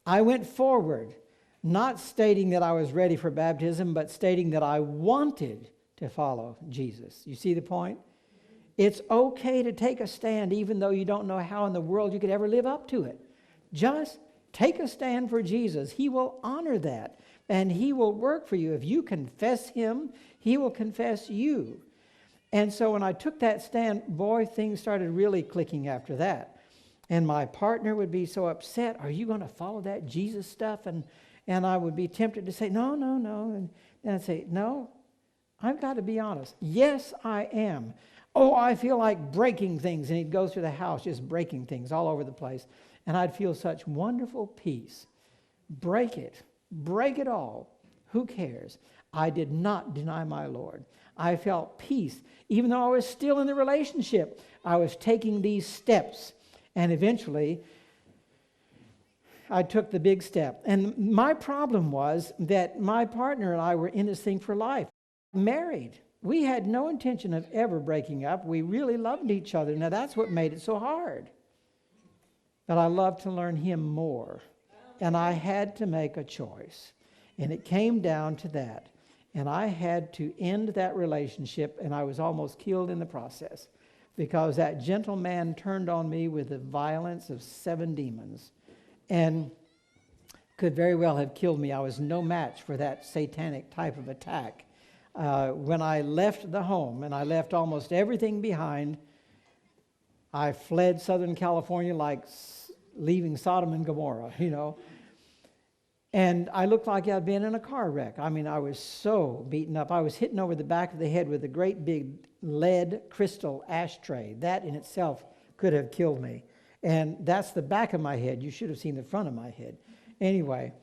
I went forward, not stating that I was ready for baptism, but stating that I wanted to follow Jesus. You see the point? It's okay to take a stand, even though you don't know how in the world you could ever live up to it. Just take a stand for Jesus. He will honor that, and He will work for you. If you confess Him, He will confess you. And so when I took that stand, boy, things started really clicking after that. And my partner would be so upset, are you going to follow that Jesus stuff? And I would be tempted to say, no. And I'd say, no, I've got to be honest. Yes, I am. Oh, I feel like breaking things. And he'd go through the house just breaking things all over the place. And I'd feel such wonderful peace. Break it all. Who cares? I did not deny my Lord. I felt peace. Even though I was still in the relationship, I was taking these steps. And eventually, I took the big step. And my problem was that my partner and I were in this thing for life. Married. we had no intention of ever breaking up. We really loved each other. Now, that's what made it so hard. But I loved to learn him more. And I had to make a choice. And it came down to that. And I had to end that relationship, and I was almost killed in the process. Because that gentleman turned on me with the violence of 7 demons. And could very well have killed me. I was no match for that satanic type of attack. When I left the home, and I left almost everything behind, I fled Southern California like leaving Sodom and Gomorrah, And I looked like I'd been in a car wreck. I mean, I was so beaten up. I was hitting over the back of the head with a great big lead crystal ashtray. That in itself could have killed me. And that's the back of my head. You should have seen the front of my head. Anyway,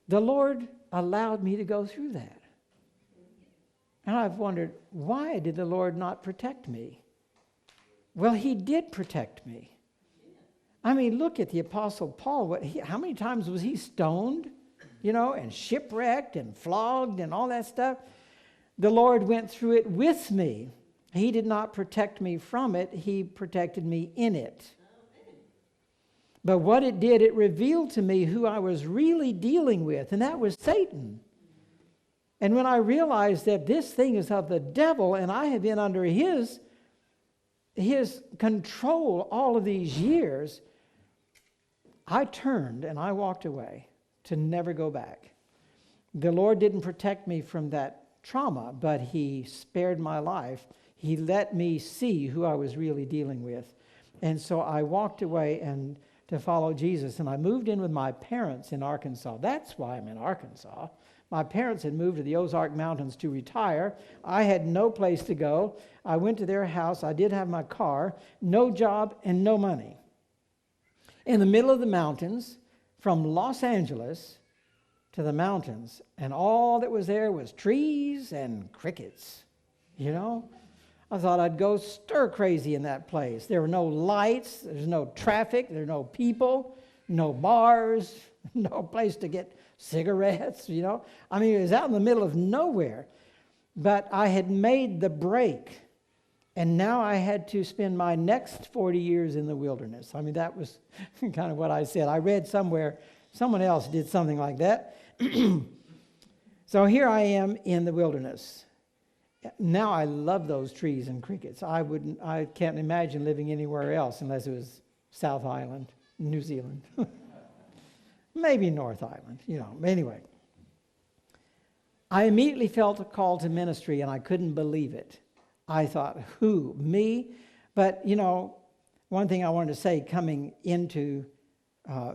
the Lord allowed me to go through that. And I've wondered, why did the Lord not protect me? Well, he did protect me. I mean, look at the Apostle Paul. How many times was he stoned, and shipwrecked and flogged and all that stuff? The Lord went through it with me. He did not protect me from it. He protected me in it. But what it did, it revealed to me who I was really dealing with, and that was Satan. And when I realized that this thing is of the devil and I have been under his control all of these years, I turned and I walked away to never go back. The Lord didn't protect me from that trauma, but he spared my life. He let me see who I was really dealing with. And so I walked away and to follow Jesus. And I moved in with my parents in Arkansas. That's why I'm in Arkansas. My parents had moved to the Ozark Mountains to retire. I had no place to go. I went to their house. I did have my car, no job, and no money. In the middle of the mountains, from Los Angeles to the mountains, and all that was there was trees and crickets, I thought I'd go stir crazy in that place. There were no lights, there's no traffic, there are no people, no bars, no place to get cigarettes, I mean, it was out in the middle of nowhere. But I had made the break, and now I had to spend my next 40 years in the wilderness. I mean, that was kind of what I said. I read somewhere, someone else did something like that. So here I am in the wilderness. Now I love those trees and crickets. I can't imagine living anywhere else unless it was South Island, New Zealand. Maybe North Island, Anyway, I immediately felt a call to ministry, and I couldn't believe it. I thought, who? Me? But, one thing I wanted to say coming into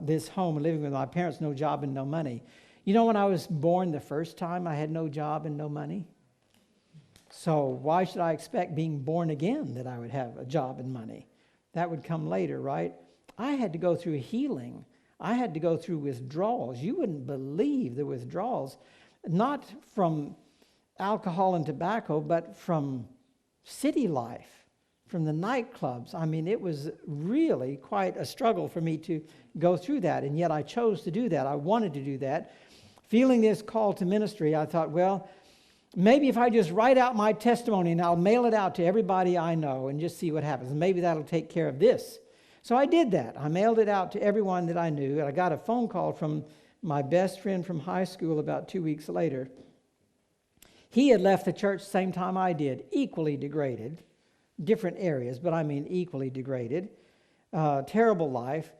this home and living with my parents, no job and no money. When I was born the first time, I had no job and no money. So why should I expect being born again that I would have a job and money? That would come later, right? I had to go through healing. I had to go through withdrawals. You wouldn't believe the withdrawals, not from alcohol and tobacco, but from city life, from the nightclubs. I mean, it was really quite a struggle for me to go through that, and yet I chose to do that. I wanted to do that. Feeling this call to ministry, I thought, well, maybe if I just write out my testimony and I'll mail it out to everybody I know and just see what happens, and maybe that'll take care of this. So I did that. I mailed it out to everyone that I knew, and I got a phone call from my best friend from high school about 2 weeks later. He had left the church the same time I did, equally degraded, different areas, but I mean equally degraded, terrible life.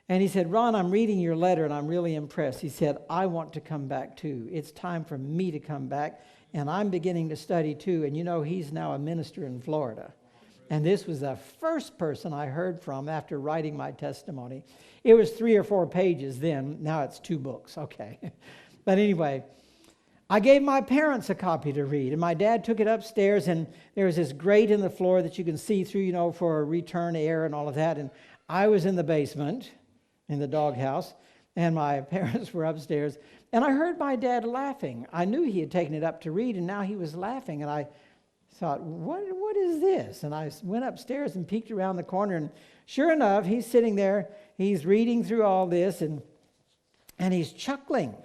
And he said, Ron, I'm reading your letter and I'm really impressed. He said, I want to come back too. It's time for me to come back, and I'm beginning to study too. And he's now a minister in Florida. And this was the first person I heard from after writing my testimony. It was 3 or 4 pages then. Now it's 2 books. Okay. But anyway, I gave my parents a copy to read. And my dad took it upstairs, and there was this grate in the floor that you can see through, for return air and all of that. And I was in the basement, in the doghouse, and my parents were upstairs. And I heard my dad laughing. I knew he had taken it up to read, and now he was laughing. And I thought, what is this? And I went upstairs and peeked around the corner, and sure enough, he's sitting there, he's reading through all this, and he's chuckling.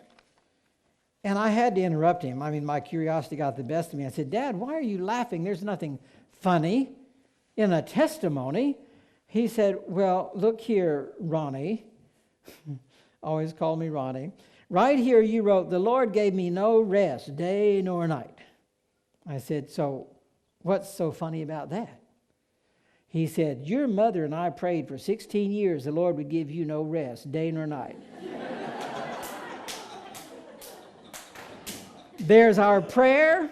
And I had to interrupt him. I mean, my curiosity got the best of me. I said, Dad, why are you laughing? There's nothing funny in a testimony. He said, well, look here, Ronnie. Always called me Ronnie. Right here you wrote, the Lord gave me no rest, day nor night. I said, so what's so funny about that? He said, your mother and I prayed for 16 years the Lord would give you no rest, day nor night. There's our prayer,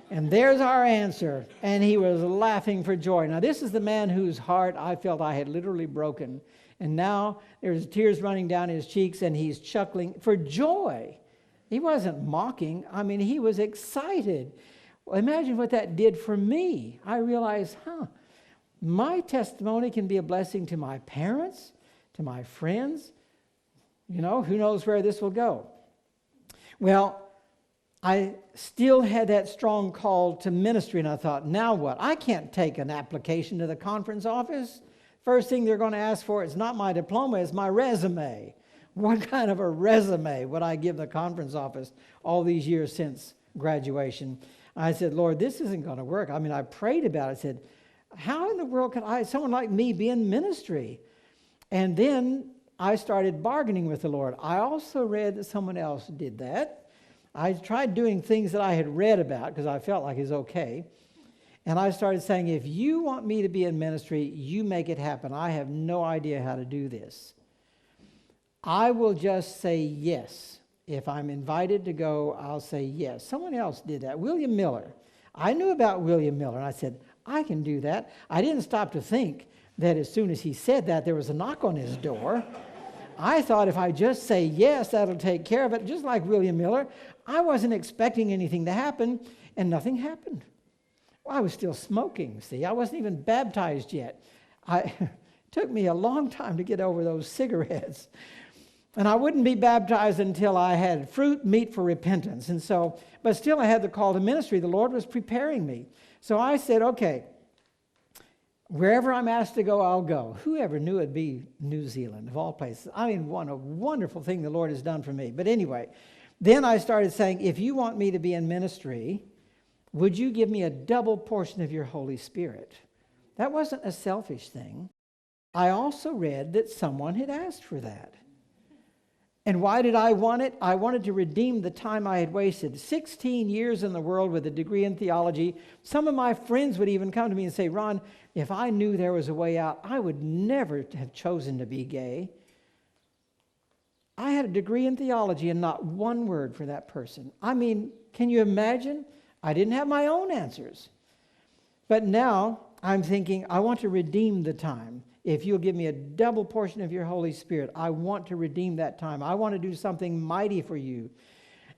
and there's our answer. And he was laughing for joy. Now, this is the man whose heart I felt I had literally broken. And now there's tears running down his cheeks, and he's chuckling for joy. He wasn't mocking. I mean, he was excited. Well, imagine what that did for me. I realized, my testimony can be a blessing to my parents, to my friends. You know, who knows where this will go. Well, I still had that strong call to ministry, and I thought, now what? I can't take an application to the conference office. First thing they're going to ask for is not my diploma, it's my resume. What kind of a resume would I give the conference office all these years since graduation? I said, Lord, this isn't going to work. I mean, I prayed about it. I said, how in the world could someone like me be in ministry? And then I started bargaining with the Lord. I also read that someone else did that. I tried doing things that I had read about because I felt like it was okay. And I started saying, if you want me to be in ministry, you make it happen. I have no idea how to do this. I will just say yes. If I'm invited to go, I'll say yes. Someone else did that. William Miller. I knew about William Miller, and I said, I can do that. I didn't stop to think that as soon as he said that, there was a knock on his door. I thought if I just say yes, that'll take care of it, just like William Miller. I wasn't expecting anything to happen, and nothing happened. Well, I was still smoking, see. I wasn't even baptized yet. It took me a long time to get over those cigarettes. And I wouldn't be baptized until I had fruit, meat for repentance. And so, but still I had the call to ministry. The Lord was preparing me. So I said, okay, wherever I'm asked to go, I'll go. Whoever knew it'd be New Zealand, of all places. I mean, what a wonderful thing the Lord has done for me. But anyway, then I started saying, if you want me to be in ministry, would you give me a double portion of your Holy Spirit? That wasn't a selfish thing. I also read that someone had asked for that. And why did I want it? I wanted to redeem the time I had wasted. 16 years in the world with a degree in theology. Some of my friends would even come to me and say, Ron, if I knew there was a way out, I would never have chosen to be gay. I had a degree in theology and not one word for that person. I mean, can you imagine? I didn't have my own answers. But now I'm thinking, I want to redeem the time. If you'll give me a double portion of your Holy Spirit, I want to redeem that time. I want to do something mighty for you.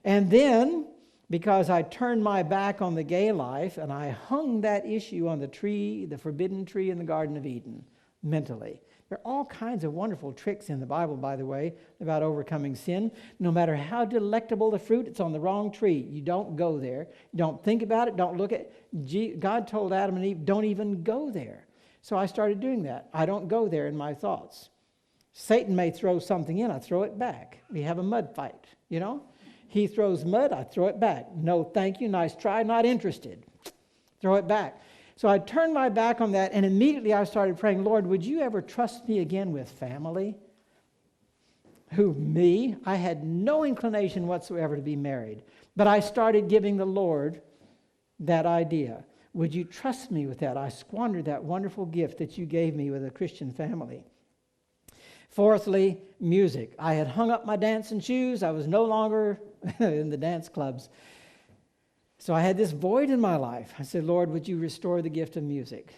And then, because I turned my back on the gay life and I hung that issue on the tree, the forbidden tree in the Garden of Eden, mentally. There are all kinds of wonderful tricks in the Bible, by the way, about overcoming sin. No matter how delectable the fruit, it's on the wrong tree. You don't go there. Don't think about it. Don't look at it. God told Adam and Eve, don't even go there. So I started doing that. I don't go there in my thoughts. Satan may throw something in, I throw it back. We have a mud fight, you know? He throws mud, I throw it back. No, thank you, nice try, not interested. Throw it back. So I turned my back on that, and immediately I started praying, Lord, would you ever trust me again with family? Who, me? I had no inclination whatsoever to be married. But I started giving the Lord that idea. Would you trust me with that? I squandered that wonderful gift that you gave me with a Christian family. Fourthly, music. I had hung up my dancing shoes. I was no longer in the dance clubs. So I had this void in my life. I said, Lord, would you restore the gift of music?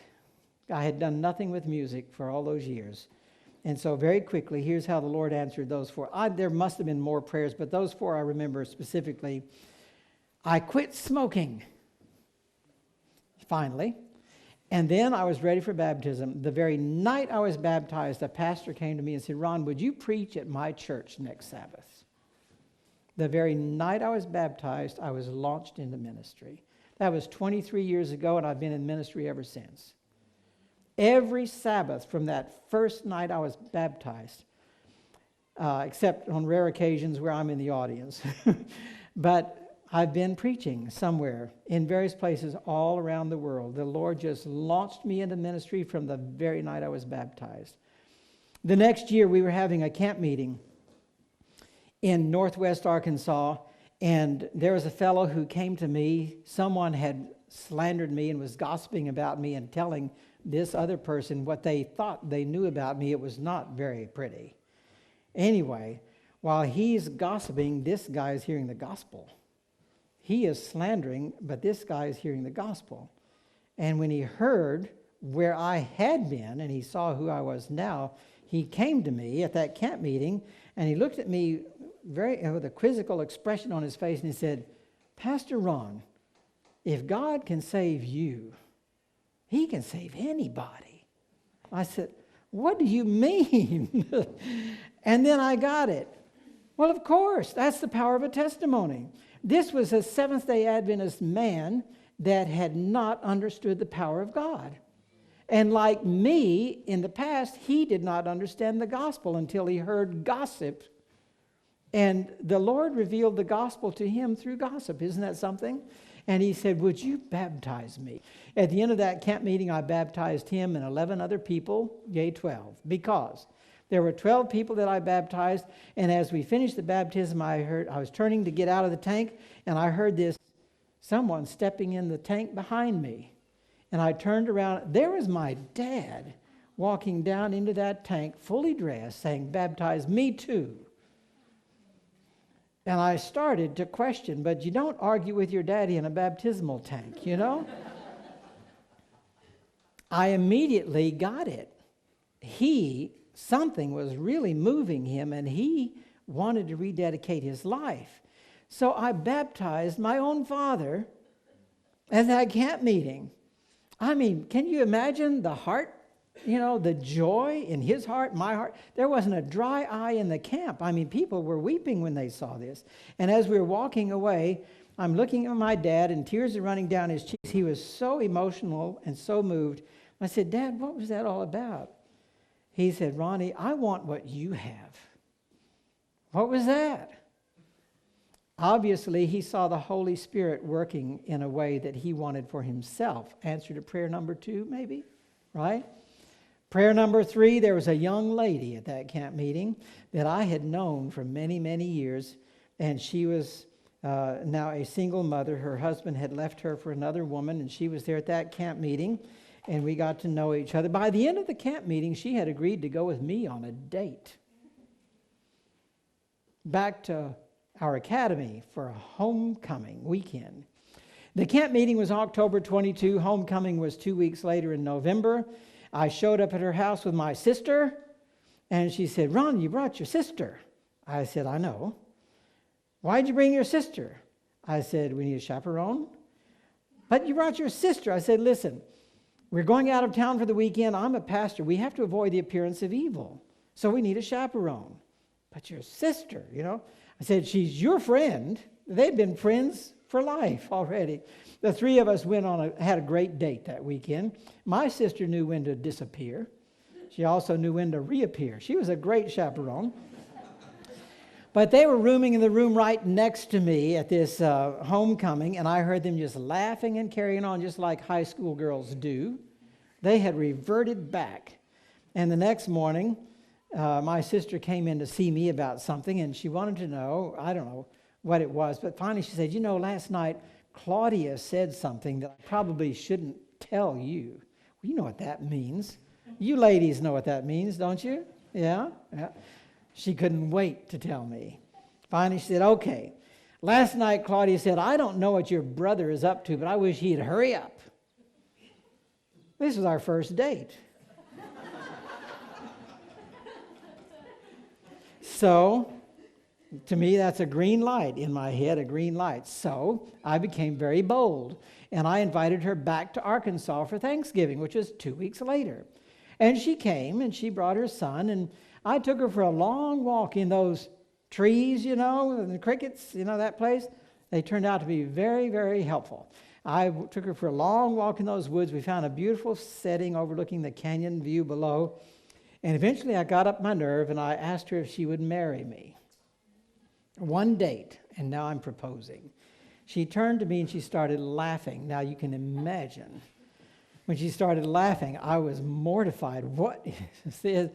I had done nothing with music for all those years. And so very quickly, here's how the Lord answered those four. There must have been more prayers, but those four I remember specifically. I quit smoking, finally. And then I was ready for baptism. The very night I was baptized, a pastor came to me and said, Ron, would you preach at my church next Sabbath? The very night I was baptized, I was launched into ministry. That was 23 years ago, and I've been in ministry ever since. Every Sabbath from that first night I was baptized, except on rare occasions where I'm in the audience, But I've been preaching somewhere in various places all around the world. The Lord just launched me into ministry from the very night I was baptized. The next year, we were having a camp meeting in northwest Arkansas, and there was a fellow who came to me. Someone had slandered me and was gossiping about me and telling this other person what they thought they knew about me. It was not very pretty. Anyway, while he's gossiping, this guy is hearing the gospel. He is slandering, but this guy is hearing the gospel. And when he heard where I had been and he saw who I was now, he came to me at that camp meeting and he looked at me with a quizzical expression on his face and he said, "Pastor Ron, if God can save you, he can save anybody." I said, "What do you mean?" And then I got it. Well, of course, that's the power of a testimony. This was a Seventh-day Adventist man that had not understood the power of God. And like me, in the past, he did not understand the gospel until he heard gossip. And the Lord revealed the gospel to him through gossip. Isn't that something? And he said, "Would you baptize me?" At the end of that camp meeting, I baptized him and 11 other people, yea, 12, because there were 12 people that I baptized, and as we finished the baptism, I was turning to get out of the tank, and I heard someone stepping in the tank behind me. And I turned around. There was my dad walking down into that tank, fully dressed, saying, "Baptize me too." And I started to question, but you don't argue with your daddy in a baptismal tank, you know? I immediately got it. Something was really moving him, and he wanted to rededicate his life. So I baptized my own father at that camp meeting. I mean, can you imagine the heart, the joy in his heart, my heart? There wasn't a dry eye in the camp. I mean, people were weeping when they saw this. And as we were walking away, I'm looking at my dad, and tears are running down his cheeks. He was so emotional and so moved. I said, "Dad, what was that all about?" He said, "Ronnie, I want what you have." What was that? Obviously, he saw the Holy Spirit working in a way that he wanted for himself. Answer to prayer number 2, maybe, right? Prayer number 3, there was a young lady at that camp meeting that I had known for many, many years, and she was now a single mother. Her husband had left her for another woman, and she was there at that camp meeting, and we got to know each other. By the end of the camp meeting, she had agreed to go with me on a date back to our academy for a homecoming weekend. The camp meeting was October 22. Homecoming was 2 weeks later in November. I showed up at her house with my sister, and she said, "Ron, you brought your sister." I said, "I know." "Why'd you bring your sister?" I said, "We need a chaperone." "But you brought your sister." I said, "Listen, we're going out of town for the weekend. I'm a pastor. We have to avoid the appearance of evil. So we need a chaperone." "But your sister, I said, "She's your friend." They'd been friends for life already. The three of us had a great date that weekend. My sister knew when to disappear. She also knew when to reappear. She was a great chaperone. But they were rooming in the room right next to me at this homecoming, and I heard them just laughing and carrying on just like high school girls do. They had reverted back. And the next morning, my sister came in to see me about something, and she wanted to know, I don't know what it was, but finally she said, "Last night Claudia said something that I probably shouldn't tell you." Well, you know what that means. You ladies know what that means, don't you? Yeah. She couldn't wait to tell me. Finally she said, "Okay, last night Claudia said, I don't know what your brother is up to, but I wish he'd hurry up." This was our first date. So, to me, that's a green light in my head, a green light. So, I became very bold, and I invited her back to Arkansas for Thanksgiving, which was 2 weeks later. And she came, and she brought her son, and I took her for a long walk in those trees, and the crickets, that place. They turned out to be very, very helpful. I took her for a long walk in those woods. We found a beautiful setting overlooking the canyon view below. And eventually I got up my nerve and I asked her if she would marry me. One date. and now I'm proposing. She turned to me and she started laughing. Now you can imagine. When she started laughing, I was mortified. What is this?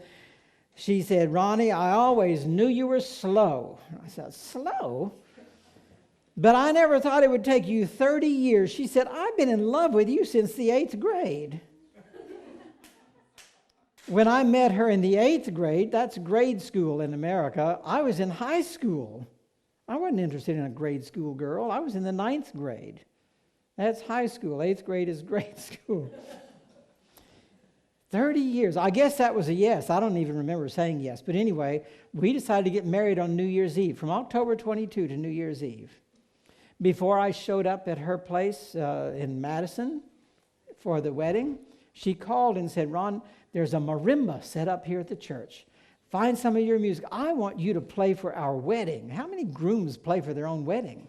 She said, Ronnie, I always knew you were slow. I said, slow? But I never thought it would take you 30 years. She said, I've been in love with you since the 8th grade. When I met her in the 8th grade, that's grade school in America, I was in high school. I wasn't interested in a grade school girl. I was in the 9th grade. That's high school. 8th grade is grade school. 30 years. I guess that was a yes. I don't even remember saying yes. But anyway, we decided to get married on New Year's Eve, from October 22 to New Year's Eve. Before I showed up at her place in Madison for the wedding, she called and said, Ron, there's a marimba set up here at the church. Find some of your music. I want you to play for our wedding. How many grooms play for their own wedding?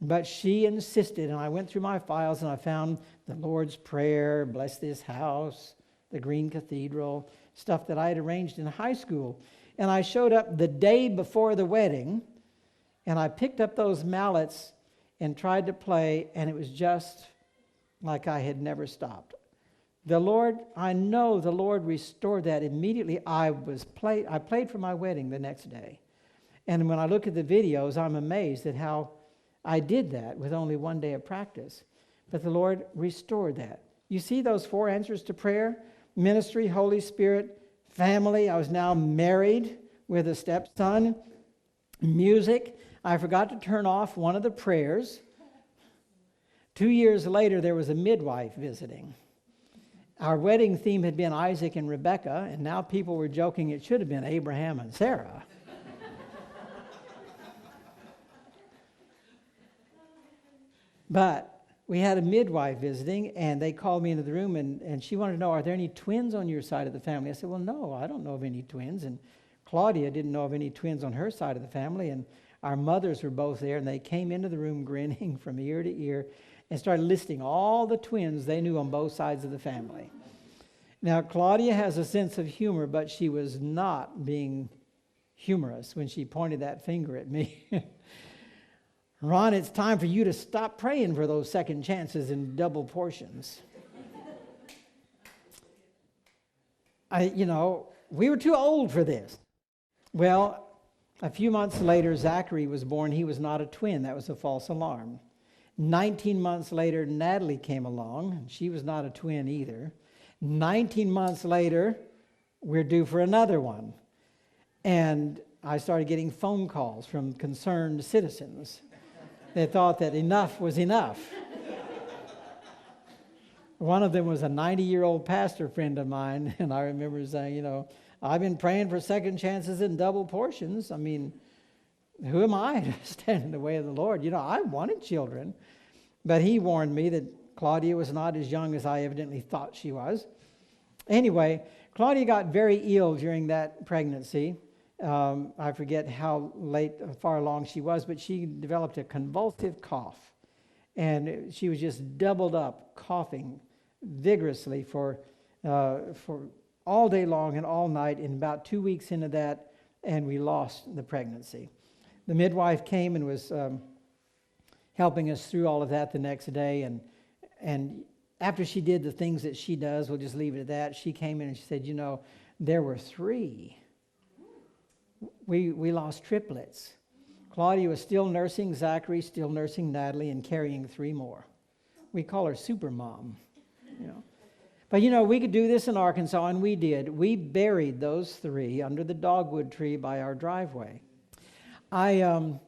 But she insisted, and I went through my files and I found the Lord's Prayer, Bless This House, the Green Cathedral, stuff that I had arranged in high school. And I showed up the day before the wedding, and I picked up those mallets and tried to play, and it was just like I had never stopped. The Lord, I know the Lord restored that immediately. I played for my wedding the next day. And when I look at the videos, I'm amazed at how I did that with only one day of practice. But the Lord restored that. You see those 4 answers to prayer? Ministry, Holy Spirit, family. I was now married with a stepson. Music. I forgot to turn off one of the prayers. 2 years later, there was a midwife visiting. Our wedding theme had been Isaac and Rebekah, and now people were joking it should have been Abraham and Sarah. But we had a midwife visiting, and they called me into the room, and she wanted to know, are there any twins on your side of the family? I said, well, no, I don't know of any twins. And Claudia didn't know of any twins on her side of the family, and our mothers were both there, and they came into the room grinning from ear to ear and started listing all the twins they knew on both sides of the family. Now, Claudia has a sense of humor, but she was not being humorous when she pointed that finger at me. Ron, it's time for you to stop praying for those second chances in double portions. We were too old for this. Well, a few months later, Zachary was born. He was not a twin. That was a false alarm. 19 months later, Natalie came along. She was not a twin either. 19 months later, we're due for another one. And I started getting phone calls from concerned citizens. They thought that enough was enough. One of them was a 90-year-old pastor friend of mine, and I remember saying, I've been praying for second chances in double portions. I mean, who am I to stand in the way of the Lord? I wanted children. But he warned me that Claudia was not as young as I evidently thought she was. Anyway, Claudia got very ill during that pregnancy. I forget how far along she was, but she developed a convulsive cough. And she was just doubled up, coughing vigorously for all day long and all night. And about 2 weeks into that, and we lost the pregnancy. The midwife came and was helping us through all of that the next day. And after she did the things that she does, we'll just leave it at that, she came in and she said, there were 3. We lost triplets. Claudia was still nursing Zachary, still nursing Natalie, and carrying 3 more. We call her super mom. But we could do this in Arkansas, and we did. We buried those 3 under the dogwood tree by our driveway. I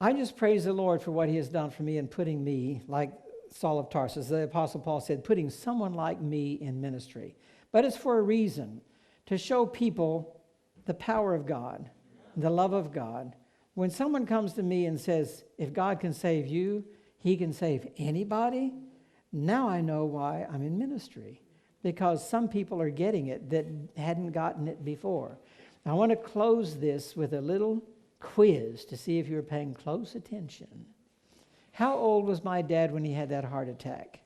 just praise the Lord for what he has done for me in putting me, like Saul of Tarsus, the Apostle Paul said, putting someone like me in ministry. But it's for a reason, to show people the power of God, the love of God. When someone comes to me and says, if God can save you, he can save anybody, now I know why I'm in ministry. Because some people are getting it that hadn't gotten it before. I want to close this with a little quiz to see if you were paying close attention. How old was my dad when he had that heart attack?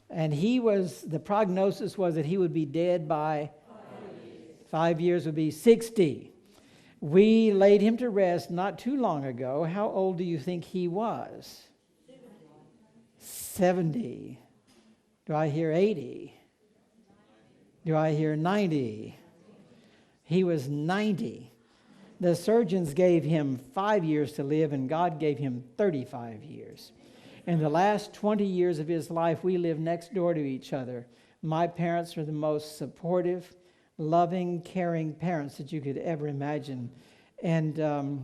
And the prognosis was that he would be dead by 5 years would be 60. We laid him to rest not too long ago. How old do you think he was? 70. Do I hear 80? Do I hear 90? He was 90. The surgeons gave him 5 years to live, and God gave him 35 years. In the last 20 years of his life, we lived next door to each other. My parents were the most supportive, loving, caring parents that you could ever imagine. And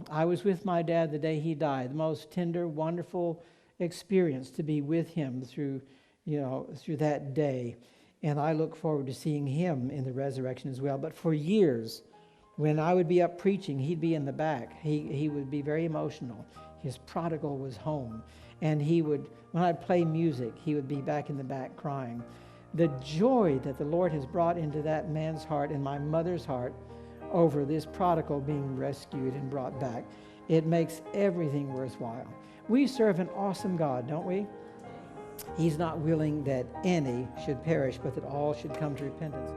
I was with my dad the day he died. The most tender, wonderful experience to be with him through that day. And I look forward to seeing him in the resurrection as well. But for years, when I would be up preaching, he'd be in the back. He would be very emotional. His prodigal was home. And when I'd play music, he would be back in the back crying. The joy that the Lord has brought into that man's heart and my mother's heart over this prodigal being rescued and brought back, it makes everything worthwhile. We serve an awesome God, don't we? He's not willing that any should perish, but that all should come to repentance.